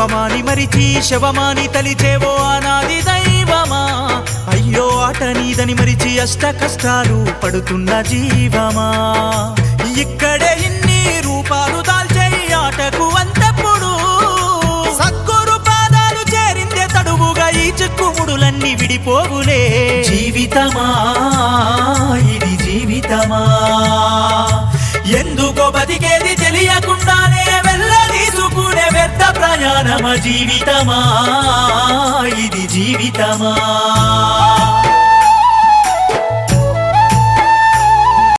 శవమాని మరిచి శవమాని తలిచేవో అనాది దైవమా అయ్యో ఆట నీదని మరిచి అష్ట కష్టాలు పడుతున్న జీవమా ఇక్కడే ఇన్ని రూపాలు దాల్చే ఆటకు అంతప్పుడు సద్గురు పాదాలు చేరిందే తడువుగా ఈ చిక్కుముడులన్నీ విడిపోవులే జీవితమా ఇది జీవితమా ఎందుకో బతికేది తెలియకుండానే వెళ్ళదీసుకునే వ్యర్థ ప్రయాణమ జీవితమా ఇది జీవితమా